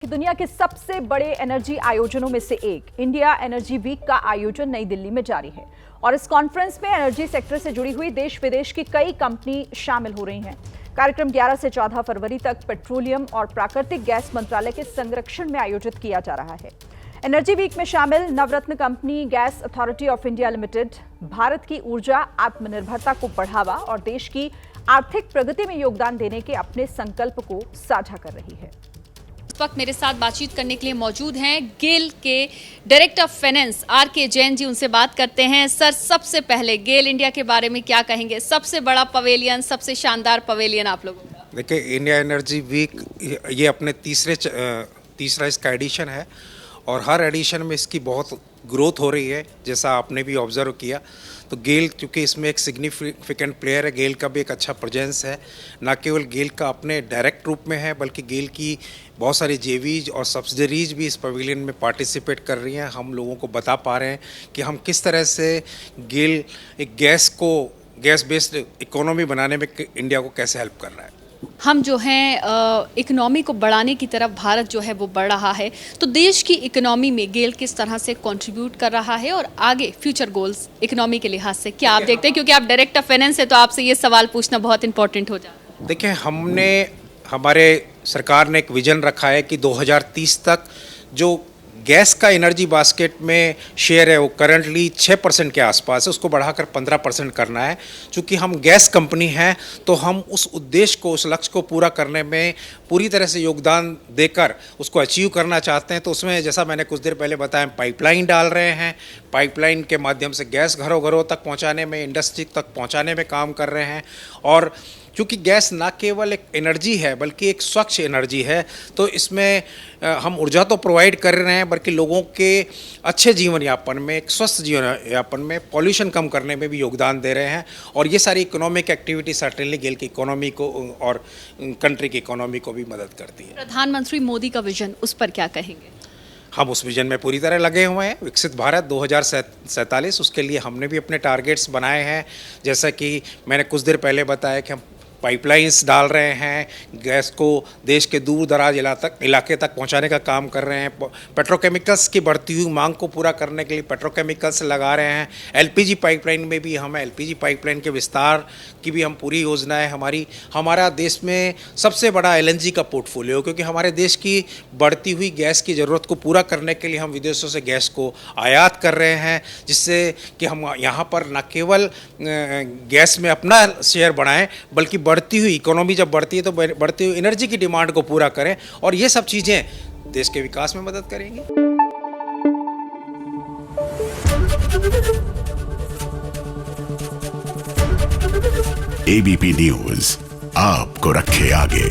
कि दुनिया के सबसे बड़े एनर्जी आयोजनों में से एक इंडिया एनर्जी वीक का आयोजन नई दिल्ली में जारी है और इस कॉन्फ्रेंस में एनर्जी सेक्टर से जुड़ी हुई देश विदेश की कई कंपनी शामिल हो रही हैं। कार्यक्रम 11 से 14 फरवरी तक पेट्रोलियम और प्राकृतिक गैस मंत्रालय के संरक्षण में आयोजित किया जा रहा है। एनर्जी वीक में शामिल Navratna company gas authority of India limited Bharat की ऊर्जा आत्मनिर्भरता को बढ़ावा और देश की आर्थिक प्रगति में योगदान देने के अपने संकल्प को साझा कर रही है। इस वक्त मेरे साथ बातचीत करने के लिए मौजूद हैं गेल के director of finance R K. Jain ji. उनसे बात करते हैं। सर, सबसे पहले गेल इंडिया के बारे में क्या कहेंगे? सबसे बड़ा पवेलियन, सबसे शानदार पवेलियन आप लोगों का। देखिए, इंडिया एनर्जी वीक ये अपने तीसरा इसका एडिशन है और हर एडिशन में इसकी बहुत ग्रोथ हो रही है, जैसा आपने भी ऑब्जर्व किया। तो गेल क्योंकि इसमें एक सिग्निफिकेंट प्लेयर है, गेल का भी एक अच्छा प्रेजेंस है। ना केवल गेल का अपने डायरेक्ट रूप में है, बल्कि गेल की बहुत सारी जेवीज और सब्सिडरीज भी इस पवेलियन में पार्टिसिपेट कर रही हैं। हम लोगों को बता पा रहे हैं कि हम किस तरह से गेल एक गैस बेस्ड इकोनॉमी बनाने में इंडिया को कैसे हेल्प कर रहा है। हम जो हैं इकोनॉमी को बढ़ाने की तरफ भारत जो है वो बढ़ रहा है, तो देश की इकोनॉमी में गेल किस तरह से कंट्रीब्यूट कर रहा है और आगे फ्यूचर गोल्स इकोनॉमी के लिहाज से क्या आप देखते हैं? क्योंकि आप डायरेक्टर ऑफ फाइनेंस है तो आपसे ये सवाल पूछना बहुत इंपॉर्टेंट हो जाता है। देखिए, हमारे सरकार ने एक विजन रखा है कि 2030 तक जो गैस का एनर्जी बास्केट में शेयर है वो करंटली 6% के आसपास है, उसको बढ़ाकर 15% करना है। चूँकि हम गैस कंपनी हैं तो हम उस उद्देश्य को, उस लक्ष्य को पूरा करने में पूरी तरह से योगदान देकर उसको अचीव करना चाहते हैं। तो उसमें जैसा मैंने कुछ देर पहले बताया, पाइपलाइन डाल रहे हैं। पाइपलाइन के माध्यम से गैस घरों घरों तक पहुँचाने में, इंडस्ट्री तक पहुँचाने में काम कर रहे हैं। और क्योंकि गैस ना केवल एक एनर्जी है बल्कि एक स्वच्छ एनर्जी है, तो इसमें हम ऊर्जा तो प्रोवाइड कर रहे हैं, बल्कि लोगों के अच्छे जीवन यापन में, एक स्वस्थ जीवन यापन में, पॉल्यूशन कम करने में भी योगदान दे रहे हैं। और ये सारी इकोनॉमिक एक्टिविटी सर्टेनली गेल की इकोनॉमी को और कंट्री की इकोनॉमी को भी मदद करती है। प्रधानमंत्री मोदी का विजन, उस पर क्या कहेंगे? हम उस विजन में पूरी तरह लगे हुए हैं। विकसित भारत 2047, उसके लिए हमने भी अपने टारगेट्स बनाए हैं। जैसा कि मैंने कुछ देर पहले बताया कि हम पाइपलाइंस डाल रहे हैं, गैस को देश के दूर दराज इलाके तक पहुंचाने का काम कर रहे हैं। पेट्रोकेमिकल्स की बढ़ती हुई मांग को पूरा करने के लिए पेट्रोकेमिकल्स लगा रहे हैं। एलपीजी पाइपलाइन में भी हम एलपीजी पाइपलाइन के विस्तार की भी हम पूरी योजना है हमारा देश में सबसे बड़ा एलएनजी का पोर्टफोलियो, क्योंकि हमारे देश की बढ़ती हुई गैस की ज़रूरत को पूरा करने के लिए हम विदेशों से गैस को आयात कर रहे हैं, जिससे कि हम यहाँ पर न केवल गैस में अपना शेयर बढ़ाएं, बल्कि बढ़ती हुई इकोनॉमी जब बढ़ती है तो बढ़ती हुई एनर्जी की डिमांड को पूरा करें। और ये सब चीज़ें देश के विकास में मदद करेंगी। एबीपी न्यूज़ आपको रखे आगे।